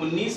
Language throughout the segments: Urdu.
19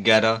11,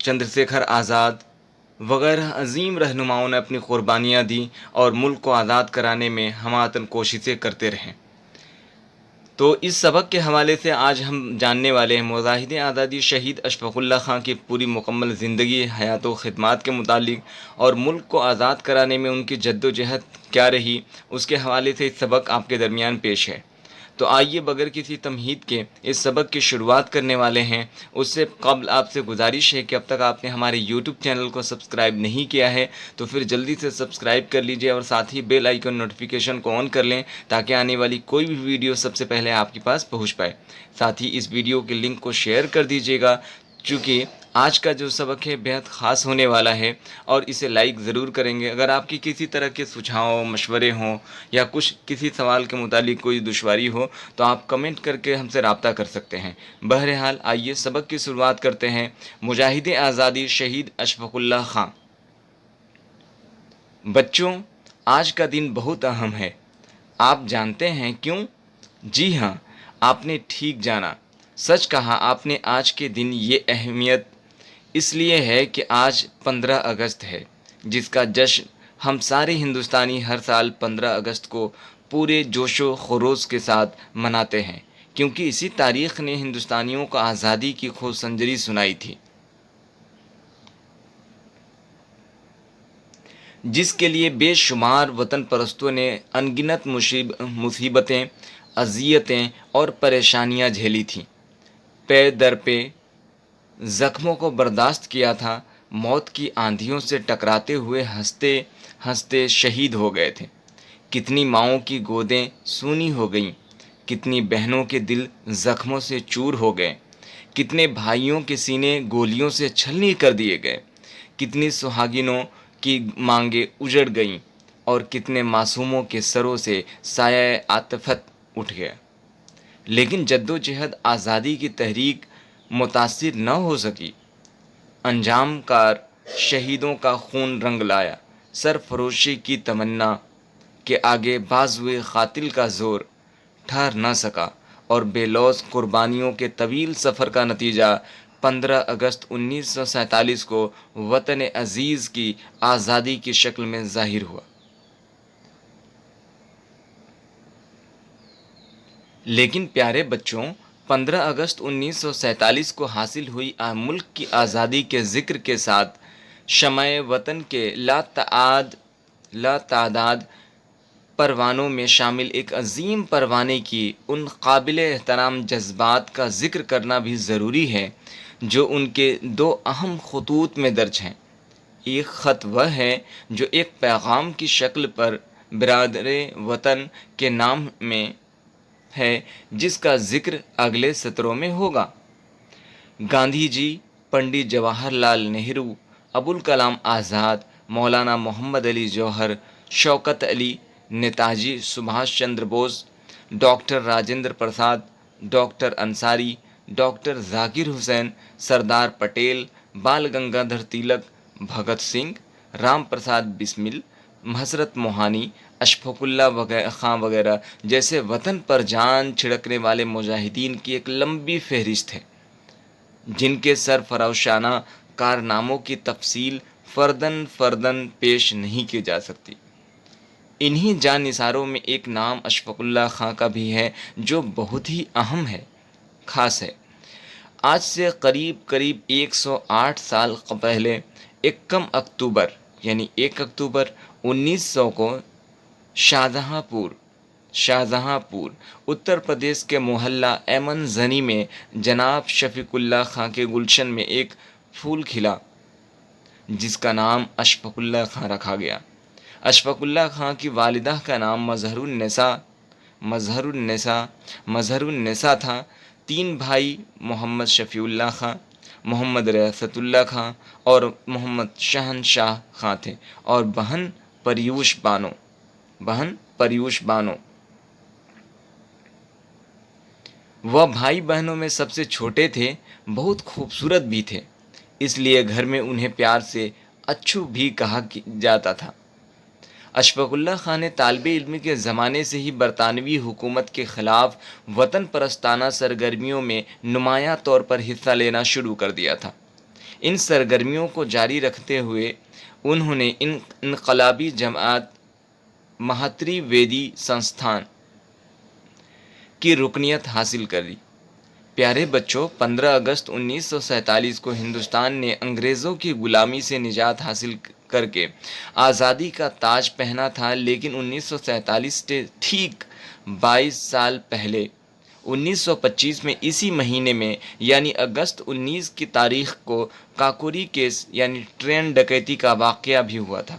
چندرشیکھر آزاد وغیرہ عظیم رہنماؤں نے اپنی قربانیاں دیں اور ملک کو آزاد کرانے میں ہمہ کوششیں کرتے رہیں۔ تو اس سبق کے حوالے سے آج ہم جاننے والے ہیں مجاہد آزادی شہید اشفاق اللہ خان کی پوری مکمل زندگی، حیات و خدمات کے متعلق اور ملک کو آزاد کرانے میں ان کی جد و جہد کیا رہی، اس کے حوالے سے اس سبق آپ کے درمیان پیش ہے۔ تو آئیے بغیر کسی تمہید کے اس سبق کی شروعات کرنے والے ہیں۔ اس سے قبل آپ سے گزارش ہے کہ اب تک آپ نے ہمارے یوٹیوب چینل کو سبسکرائب نہیں کیا ہے تو پھر جلدی سے سبسکرائب کر لیجئے اور ساتھ ہی بیل آئیکن نوٹیفیکیشن کو آن کر لیں تاکہ آنے والی کوئی بھی ویڈیو سب سے پہلے آپ کے پاس پہنچ پائے۔ ساتھ ہی اس ویڈیو کے لنک کو شیئر کر دیجئے گا، چونکہ آج کا جو سبق ہے بہت خاص ہونے والا ہے اور اسے لائک ضرور کریں گے۔ اگر آپ کی کسی طرح کے سجھاؤ مشورے ہوں یا کچھ کسی سوال کے متعلق کوئی دشواری ہو تو آپ کمنٹ کر کے ہم سے رابطہ کر سکتے ہیں۔ بہرحال آئیے سبق کی شروعات کرتے ہیں۔ مجاہد آزادی شہید اشفاق اللہ خان۔ بچوں، آج کا دن بہت اہم ہے۔ آپ جانتے ہیں کیوں؟ جی ہاں، آپ نے ٹھیک جانا، سچ کہا آپ نے۔ آج کے دن یہ اہمیت اس لیے ہے کہ آج 15 اگست ہے، جس کا جشن ہم سارے ہندوستانی ہر سال 15 اگست کو پورے جوش و خروش کے ساتھ مناتے ہیں، کیونکہ اسی تاریخ نے ہندوستانیوں کو آزادی کی خوش سنجری سنائی تھی، جس کے لیے بے شمار وطن پرستوں نے انگنت مصیبتیں، اذیتیں اور پریشانیاں جھیلی تھیں، پے در پے زخموں کو برداشت کیا تھا، موت کی آندھیوں سے ٹکراتے ہوئے ہنستے ہنستے شہید ہو گئے تھے۔ کتنی ماؤں کی گودیں سونی ہو گئیں، کتنی بہنوں کے دل زخموں سے چور ہو گئے، کتنے بھائیوں کے سینے گولیوں سے چھلنی کر دیے گئے، کتنی سہاگنوں کی مانگیں اجڑ گئیں اور کتنے معصوموں کے سروں سے سایہ عاطفت اٹھ گیا۔ لیکن جدوجہد آزادی کی تحریک متاثر نہ ہو سکی۔ انجام کار شہیدوں کا خون رنگ لایا، سرفروشی کی تمنا کے آگے بازوئے قاتل کا زور ٹھہر نہ سکا، اور بے لوث قربانیوں کے طویل سفر کا نتیجہ 15 اگست 1947 کو وطن عزیز کی آزادی کی شکل میں ظاہر ہوا۔ لیکن پیارے بچوں، 15 اگست 1947 کو حاصل ہوئی ملک کی آزادی کے ذکر کے ساتھ شمع وطن کے لاتعداد پروانوں میں شامل ایک عظیم پروانے کی ان قابل احترام جذبات کا ذکر کرنا بھی ضروری ہے جو ان کے 2 اہم خطوط میں درج ہیں۔ ایک خط وہ ہے جو ایک پیغام کی شکل پر برادر وطن کے نام میں ہے، جس کا ذکر اگلے سطروں میں ہوگا۔ گاندھی جی، پنڈت جواہر لال نہرو، ابوالکلام آزاد، مولانا محمد علی جوہر، شوکت علی، نیتاجی سبھاش Chandra Bose, doctor Rajendra Prasad, doctor Ansari, doctor Zakir Hussain, Sardar Patel, بال گنگادھر تلک، بھگت سنگھ، رام پرساد بسمل، حضرت موہانی، اشفاق اللہ خان وغیرہ جیسے وطن پر جان چھڑکنے والے مجاہدین کی ایک لمبی فہرست ہے، جن کے سرفراشانہ کارناموں کی تفصیل فرداً فرداً پیش نہیں کی جا سکتی۔ انہی جان نثاروں میں ایک نام اشفاق اللہ خان کا بھی ہے جو بہت ہی اہم ہے، خاص ہے۔ آج سے قریب 108 سال پہلے 1 اکتوبر یعنی 1 اکتوبر 1900 کو شاہجہاں پور اتر پردیش کے محلہ ایمن زنی میں جناب شفیق اللہ خان کے گلشن میں ایک پھول کھلا جس کا نام اشفاق اللہ خان رکھا گیا۔ اشفاق اللہ خان کی والدہ کا نام مظہر النساء تھا۔ 3 بھائی محمد شفیع اللہ خان، محمد ریاست اللہ خان اور محمد شہنشاہ خان تھے، اور بہن پریوش بانو۔ وہ بھائی بہنوں میں سب سے چھوٹے تھے، بہت خوبصورت بھی تھے، اس لیے گھر میں انہیں پیار سے اچھو بھی کہا جاتا تھا۔ اشفاق اللہ خان نے طالب علمی کے زمانے سے ہی برطانوی حکومت کے خلاف وطن پرستانہ سرگرمیوں میں نمایاں طور پر حصہ لینا شروع کر دیا تھا۔ ان سرگرمیوں کو جاری رکھتے ہوئے انہوں نے انقلابی جماعت مہاتری ویدی سنستھان کی رکنیت حاصل کری۔ پیارے بچوں، 15 اگست 1947 کو ہندوستان نے انگریزوں کی غلامی سے نجات حاصل کر کے آزادی کا تاج پہنا تھا، لیکن 1947 سے ٹھیک 22 سال پہلے 1925 میں اسی مہینے میں یعنی اگست 19 کی تاریخ کو کاکوری کیس یعنی ٹرین ڈکیتی کا واقعہ بھی ہوا تھا،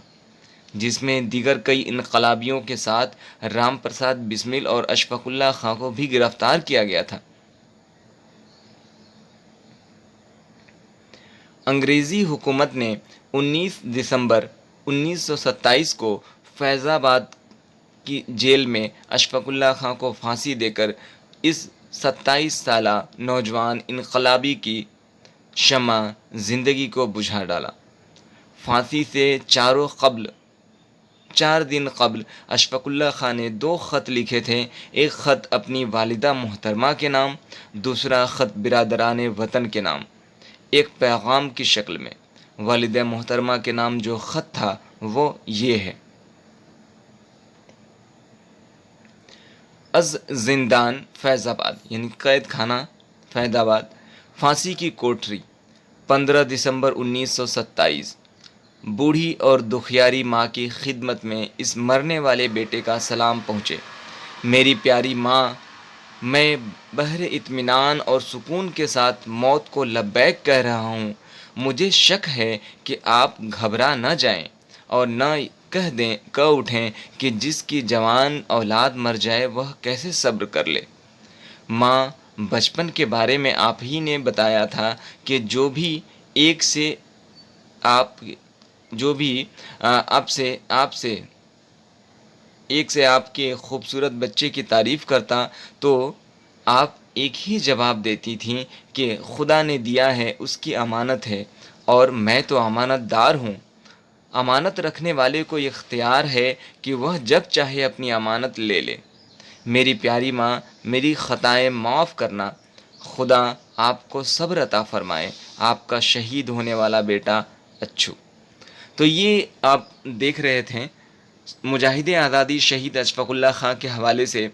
جس میں دیگر کئی انقلابیوں کے ساتھ رام پرساد بسمل اور اشفاق اللہ خاں کو بھی گرفتار کیا گیا تھا۔ انگریزی حکومت نے 19 دسمبر 1927 کو فیض آباد کی جیل میں اشفاق اللہ خاں کو پھانسی دے کر اس 27 سالہ نوجوان انقلابی کی شمع زندگی کو بجھا ڈالا۔ پھانسی سے 4 دن قبل اشفاق اللہ خاں نے 2 خط لکھے تھے، ایک خط اپنی والدہ محترمہ کے نام، دوسرا خط برادران وطن کے نام، ایک پیغام کی شکل میں۔ والدہ محترمہ کے نام جو خط تھا وہ یہ ہے: از زندان فیض آباد یعنی قید خانہ فیض آباد پھانسی کی کوٹری 15 دسمبر 1927 بوڑھی اور دکھیاری ماں کی خدمت میں اس مرنے والے بیٹے کا سلام پہنچے۔ میری پیاری ماں، میں بہر اطمینان اور سکون کے ساتھ موت کو لبیک کہہ رہا ہوں۔ مجھے شک ہے کہ آپ گھبرا نہ جائیں اور نہ کہہ اٹھیں کہ جس کی جوان اولاد مر جائے وہ کیسے صبر کر لے۔ ماں، بچپن کے بارے میں آپ ہی نے بتایا تھا کہ جو بھی آپ کے خوبصورت بچے کی تعریف کرتا تو آپ ایک ہی جواب دیتی تھیں کہ خدا نے دیا ہے اس کی امانت ہے اور میں تو امانت دار ہوں۔ امانت رکھنے والے کو اختیار ہے کہ وہ جب چاہے اپنی امانت لے لے۔ میری پیاری ماں، میری خطائیں معاف کرنا، خدا آپ کو صبر عطا فرمائے۔ آپ کا شہید ہونے والا بیٹا اچھو۔ تو یہ آپ دیکھ رہے تھے مجاہد آزادی شہید اشفاق اللہ خاں کے حوالے سے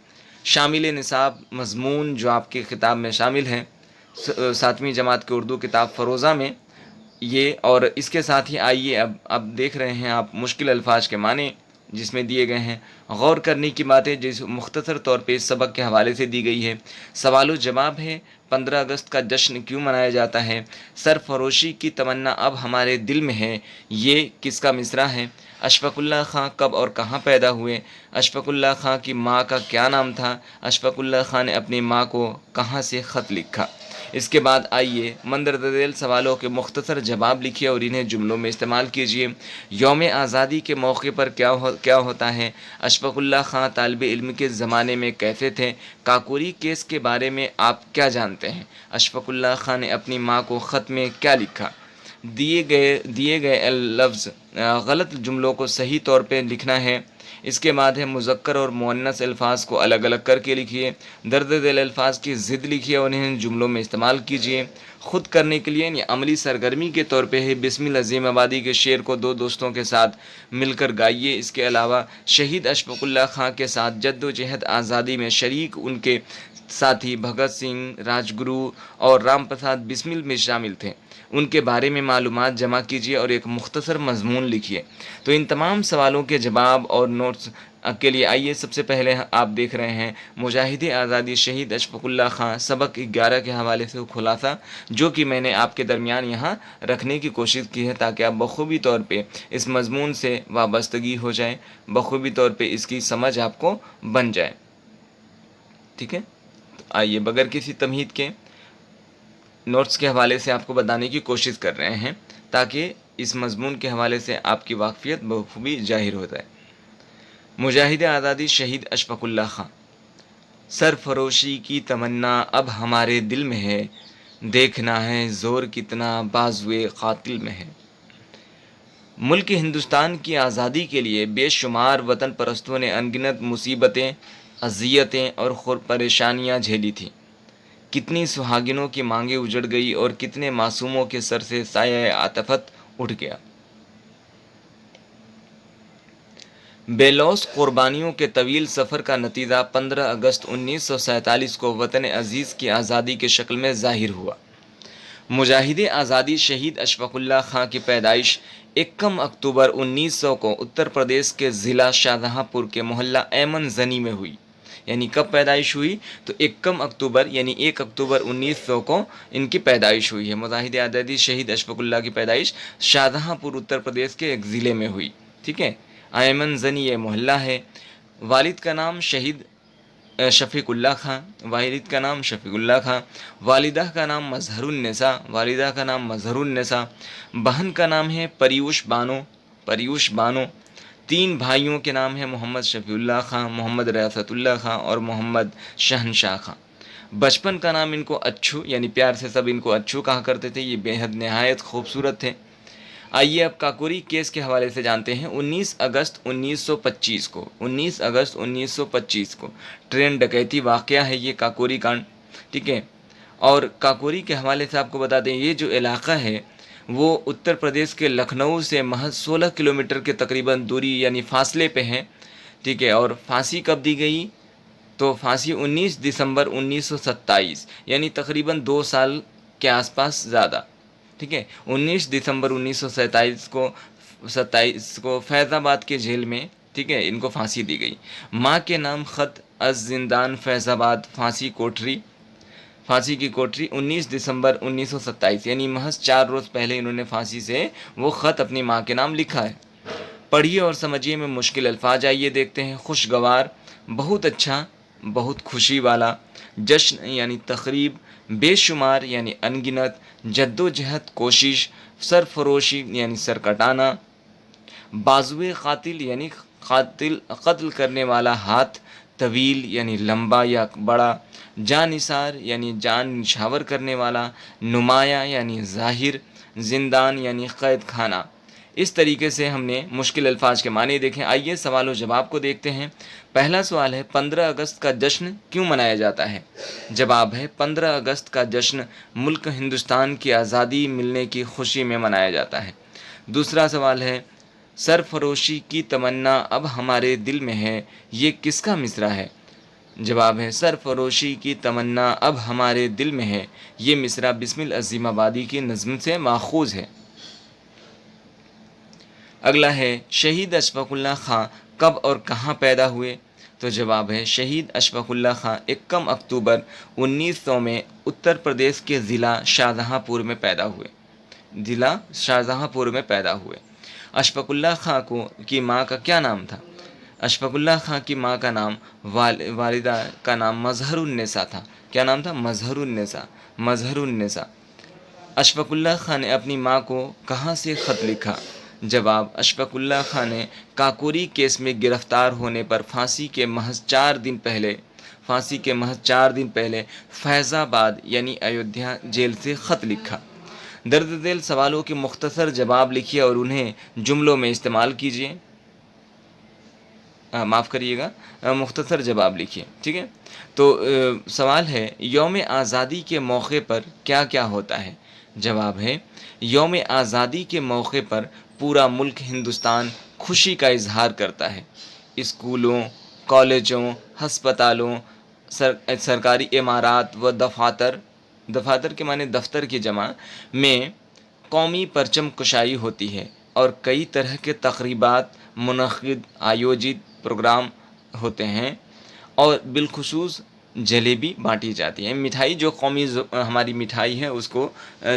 شامل نصاب مضمون جو آپ کے کتاب میں شامل ہیں، 7ویں جماعت کی اردو کتاب فروزہ میں یہ، اور اس کے ساتھ ہی آئیے اب دیکھ رہے ہیں آپ مشکل الفاظ کے معنی جس میں دیے گئے ہیں، غور کرنے کی باتیں جس مختصر طور پہ اس سبق کے حوالے سے دی گئی ہے۔ سوال و جواب ہے 15 اگست کا جشن کیوں منایا جاتا ہے؟ سرفروشی کی تمنا اب ہمارے دل میں ہے، یہ کس کا مصرع ہے؟ اشفاق اللہ خاں کب اور کہاں پیدا ہوئے؟ اشفاق اللہ خاں کی ماں کا کیا نام تھا؟ اشفاق اللہ خاں نے اپنی ماں کو کہاں سے خط لکھا؟ اس کے بعد آئیے مندرجہ ذیل سوالوں کے مختصر جواب لکھیے اور انہیں جملوں میں استعمال کیجیے۔ یوم آزادی کے موقع پر کیا ہوتا ہے؟ اشفاق اللہ خاں طالب علم کے زمانے میں کیسے تھے؟ کاکوری کیس کے بارے میں آپ کیا جانتے ہیں؟ اشفاق اللہ خاں نے اپنی ماں کو خط میں کیا لکھا؟ دیے گئے لفظ غلط جملوں کو صحیح طور پہ لکھنا ہے۔ اس کے بعد ہے مذکر اور مؤنث الفاظ کو الگ الگ کر کے لکھیے۔ درج ذیل الفاظ کی ضد لکھیے اور انہیں جملوں میں استعمال کیجیے۔ خود کرنے کے لیے یعنی عملی سرگرمی کے طور پہ ہے بسمل عظیم آبادی کے شعر کو 2 دوستوں کے ساتھ مل کر گائیے۔ اس کے علاوہ شہید اشفاق اللہ خاں کے ساتھ جد و جہد آزادی میں شریک ان کے ساتھی بھگت سنگھ، راج گرو اور رام پرساد بسمل میں شامل تھے، ان کے بارے میں معلومات جمع کیجیے اور ایک مختصر مضمون لکھیے۔ تو ان تمام سوالوں کے جواب اور نوٹس کے لیے آئیے سب سے پہلے آپ دیکھ رہے ہیں مجاہد آزادی شہید اشفاق اللہ خاں سبق 11 کے حوالے سے خلاصہ، جو کہ میں نے آپ کے درمیان یہاں رکھنے کی کوشش کی ہے تاکہ آپ بخوبی طور پہ اس مضمون سے وابستگی ہو جائے، بخوبی طور پہ اس کی سمجھ آپ کو بن جائے۔ ٹھیک ہے، تو آئیے بغیر کسی تمہید کے نوٹس کے حوالے سے آپ کو بتانے کی کوشش کر رہے ہیں تاکہ اس مضمون کے حوالے سے آپ کی واقفیت بخوبی ظاہر ہو جائے۔ مجاہد آزادی شہید اشفاق اللہ خاں، سرفروشی کی تمنا اب ہمارے دل میں ہے، دیکھنا ہے زور کتنا بازوئے قاتل میں ہے۔ ملک ہندوستان کی آزادی کے لیے بے شمار وطن پرستوں نے انگنت مصیبتیں، اذیتیں اور پریشانیاں جھیلی تھیں۔ کتنی سہاگنوں کی مانگیں اجڑ گئی اور کتنے معصوموں کے سر سے سایہ عاطفت اٹھ گیا۔ بے لوث قربانیوں کے طویل سفر کا نتیجہ 15 اگست 1947 کو وطن عزیز کی آزادی کی شکل میں ظاہر ہوا۔ مجاہد آزادی شہید اشفاق اللہ خاں کی پیدائش 1 اکتوبر 1900 کو اتر پردیش کے ضلع شاہجہاں پور کے محلہ ایمن زنی میں ہوئی۔ یعنی کب پیدائش ہوئی؟ تو 1 اکتوبر یعنی 1 اکتوبر 1900 کو ان کی پیدائش ہوئی ہے۔ مجاہد آزادی شہید اشفاق اللہ کی پیدائش شاہجہاں پور اتر پردیش کے ایک ضلع میں ہوئی، ٹھیک ہے۔ ایمن زنی یہ محلہ ہے۔ والد کا نام شہید شفیق اللہ خاں، والد کا نام شفیق اللہ خاں، والدہ کا نام مظہر النساء، والدہ کا نام مظہر النساء، بہن کا نام ہے پریوش بانو، 3 بھائیوں کے نام ہیں محمد شفیع اللہ خاں، محمد ریاست اللہ خاں اور محمد شہنشاہ خاں۔ بچپن کا نام ان کو اچھو، یعنی پیار سے سب ان کو اچھو کہا کرتے تھے، یہ بے حد نہایت خوبصورت تھے۔ آئیے اب کاکوری کیس کے حوالے سے جانتے ہیں۔ 19 اگست 1925 کو ٹرین ڈکیتی واقعہ ہے یہ کاکوری کانڈ، ٹھیک ہے۔ اور کاکوری کے حوالے سے آپ کو بتا دیں، یہ جو علاقہ ہے وہ اتر پردیش کے لکھنؤ سے محض 16 کلومیٹر کے تقریباً دوری یعنی فاصلے پہ ہے، ٹھیک ہے۔ اور پھانسی کب دی گئی؟ تو پھانسی 19 دسمبر 1927 یعنی تقریباً 2 سال کے آس پاس زیادہ، ٹھیک ہے۔ 19 دسمبر 1927 کو فیض آباد کے جیل میں، ٹھیک ہے، ان کو پھانسی دی گئی۔ ماں کے نام خط از زندان فیض آباد پھانسی کی کوٹری 19 دسمبر 1927 یعنی محض 4 روز پہلے انہوں نے پھانسی سے وہ خط اپنی ماں کے نام لکھا ہے۔ پڑھیے اور سمجھیے میں مشکل الفاظ، آئیے دیکھتے ہیں۔ خوشگوار، بہت اچھا، بہت خوشی والا، جشن یعنی تقریب، بے شمار یعنی انگنت، جدوجہد کوشش، سرفروشی یعنی سر کٹانا، بازوئے قاتل یعنی قتل کرنے والا ہاتھ، طویل یعنی لمبا یا بڑا، جانثار یعنی جان نچھاور کرنے والا، نمایاں یعنی ظاہر، زندان یعنی قید خانہ۔ اس طریقے سے ہم نے مشکل الفاظ کے معنی دیکھیں۔ آئیے سوال و جواب کو دیکھتے ہیں۔ پہلا سوال ہے 15 اگست کا جشن کیوں منایا جاتا ہے؟ جواب ہے 15 اگست کا جشن ملک ہندوستان کی آزادی ملنے کی خوشی میں منایا جاتا ہے۔ دوسرا سوال ہے سرفروشی کی تمنا اب ہمارے دل میں ہے، یہ کس کا مصرع ہے؟ جواب ہے سرفروشی کی تمنا اب ہمارے دل میں ہے، یہ مصرع بسم العظیم آبادی کی نظم سے ماخوذ ہے۔ اگلا ہے شہید اشفاق اللہ خاں کب اور کہاں پیدا ہوئے؟ تو جواب ہے شہید اشفاق اللہ خاں 1 اکتوبر 1900 میں اتر پردیش کے ضلع شاہجہاں پور میں پیدا ہوئے۔ اشفاق اللہ خاں کی ماں کا کیا نام تھا؟ اشفاق اللہ خاں کی ماں کا نام، والدہ کا نام مظہر النساء تھا۔ کیا نام تھا؟ مظہر النساء۔ اشفاق اللہ خاں نے اپنی ماں کو کہاں سے خط لکھا؟ جواب اشفاق اللہ خاں نے کاکوری کیس میں گرفتار ہونے پر پھانسی کے محض 4 دن پہلے فیض آباد یعنی ایودھیا جیل سے خط لکھا۔ درج ذیل سوالوں کے مختصر جواب لکھیے اور انہیں جملوں میں استعمال کیجیے۔ مختصر جواب لکھیے، ٹھیک ہے۔ تو سوال ہے یوم آزادی کے موقع پر کیا کیا ہوتا ہے؟ جواب ہے یوم آزادی کے موقع پر پورا ملک ہندوستان خوشی کا اظہار کرتا ہے۔ اسکولوں، کالجوں، ہسپتالوں، سرکاری عمارات و دفاتر کے معنی دفتر کی جمع میں قومی پرچم کشائی ہوتی ہے اور کئی طرح کے تقریبات آیوجت پروگرام ہوتے ہیں اور بالخصوص جلیبی بانٹی جاتی ہے۔ مٹھائی جو قومی ہماری مٹھائی ہے اس کو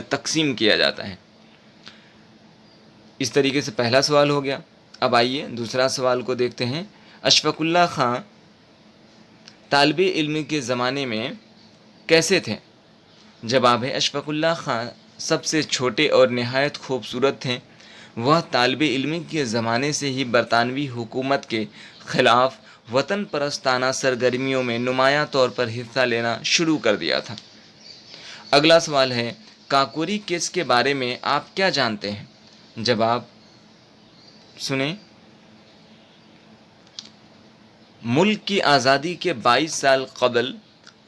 تقسیم کیا جاتا ہے۔ اس طریقے سے پہلا سوال ہو گیا۔ اب آئیے دوسرا سوال کو دیکھتے ہیں۔ اشفاق اللہ خاں طالب علم کے زمانے میں کیسے تھے؟ جواب ہے اشفاق اللہ خاں سب سے چھوٹے اور نہایت خوبصورت تھے۔ وہ طالب علم کے زمانے سے ہی برطانوی حکومت کے خلاف وطن پرستانہ سرگرمیوں میں نمایاں طور پر حصہ لینا شروع کر دیا تھا۔ اگلا سوال ہے کاکوری کیس کے بارے میں آپ کیا جانتے ہیں؟ جواب سنیں۔ ملک کی آزادی کے 22 سال قبل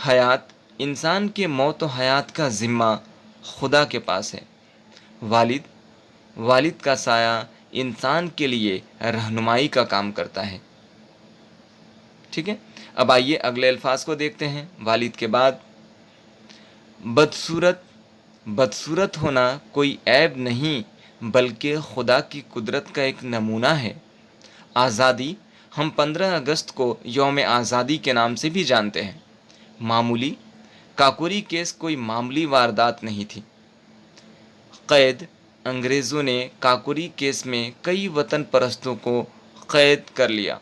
حیات انسان کے موت و حیات کا ذمہ خدا کے پاس ہے۔ والد کا سایہ انسان کے لیے رہنمائی کا کام کرتا ہے۔ ٹھیک ہے، اب آئیے اگلے الفاظ کو دیکھتے ہیں۔ والد کے بعد بدصورت ہونا کوئی عیب نہیں بلکہ خدا کی قدرت کا ایک نمونہ ہے۔ آزادی ہم 15 اگست کو یوم آزادی کے نام سے بھی جانتے ہیں۔ معمولی کاکوری کیس کوئی معمولی واردات نہیں تھی۔ قید انگریزوں نے کاکوری کیس میں کئی وطن پرستوں کو قید کر لیا۔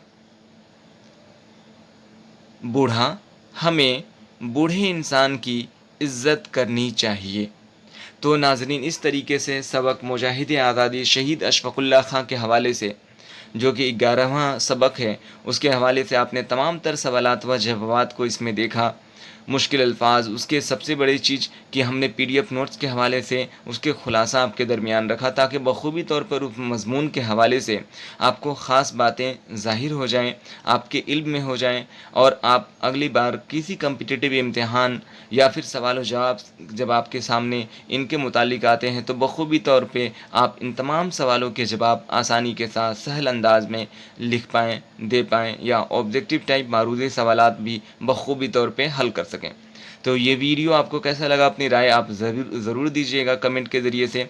بوڑھا ہمیں بوڑھے انسان کی عزت کرنی چاہیے۔ تو ناظرین، اس طریقے سے سبق مجاہد آزادی شہید اشفاق اللہ خان کے حوالے سے، جو کہ 11واں سبق ہے، اس کے حوالے سے آپ نے تمام تر سوالات و جوابات کو اس میں دیکھا۔ مشکل الفاظ، اس کے سب سے بڑی چیز کہ ہم نے PDF نوٹس کے حوالے سے اس کے خلاصہ آپ کے درمیان رکھا تاکہ بخوبی طور پر اس مضمون کے حوالے سے آپ کو خاص باتیں ظاہر ہو جائیں، آپ کے علم میں ہو جائیں، اور آپ اگلی بار کسی کمپٹیٹیو امتحان یا پھر سوال و جواب جب آپ کے سامنے ان کے متعلق آتے ہیں تو بخوبی طور پہ آپ ان تمام سوالوں کے جواب آسانی کے ساتھ سہل انداز میں لکھ پائیں، دے پائیں، یا آبجیکٹیو ٹائپ معروضی سوالات بھی بخوبی طور پہ حل کر سکیں۔ تو یہ ویڈیو آپ کو کیسا لگا، اپنی رائے آپ ضرور دیجیے گا کمنٹ کے ذریعے سے۔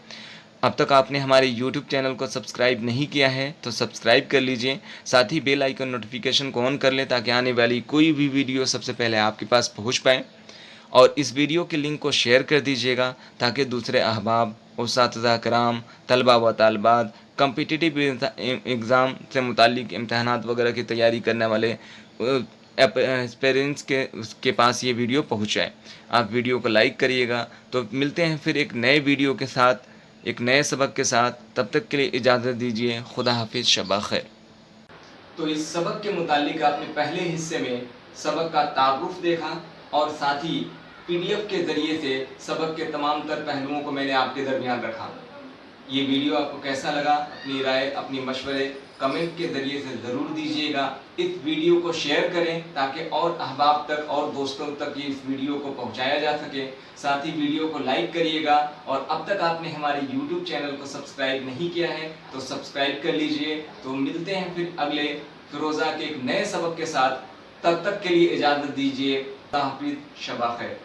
اب تک آپ نے ہمارے YouTube چینل کو سبسکرائب نہیں کیا ہے تو سبسکرائب کر لیجئے، ساتھ ہی بیل آئیکن نوٹیفیکیشن کو آن کر لیں تاکہ آنے والی کوئی بھی ویڈیو سب سے پہلے آپ کے پاس پہنچ پائے، اور اس ویڈیو کے لنک کو شیئر کر دیجیے گا تاکہ دوسرے احباب، اساتذہ کرام، طلبہ و طالبات، کمپٹیٹیو ایگزام سے متعلق امتحانات وغیرہ کی تیاری کرنے والے پیرنٹس کے پاس یہ ویڈیو پہنچ جائے۔ آپ ویڈیو کو لائک کریے گا۔ تو ملتے ہیں پھر ایک نئے ویڈیو کے ساتھ، ایک نئے سبق کے ساتھ، تب تک کے لیے اجازت دیجیے۔ خدا حافظ، شب خیر۔ تو اس سبق کے متعلق آپ نے پہلے حصے میں سبق کا تعارف دیکھا، اور ساتھ ہی PDF کے ذریعے سے سبق کے تمام تر پہلوؤں کو میں نے آپ کے درمیان رکھا۔ یہ ویڈیو آپ کو کیسا لگا، اپنی رائے، اپنی مشورے کمنٹ کے ذریعے سے ضرور دیجیے گا۔ اس ویڈیو کو شیئر کریں تاکہ اور احباب تک اور دوستوں تک یہ اس ویڈیو کو پہنچایا جا سکے۔ ساتھ ہی ویڈیو کو لائک کریے گا، اور اب تک آپ نے ہمارے YouTube چینل کو سبسکرائب نہیں کیا ہے تو سبسکرائب کر لیجئے۔ تو ملتے ہیں پھر اگلے فیروزہ کے ایک نئے سبق کے ساتھ، تب تک کے لیے اجازت دیجیے۔ خدا حافظ، شب خیر۔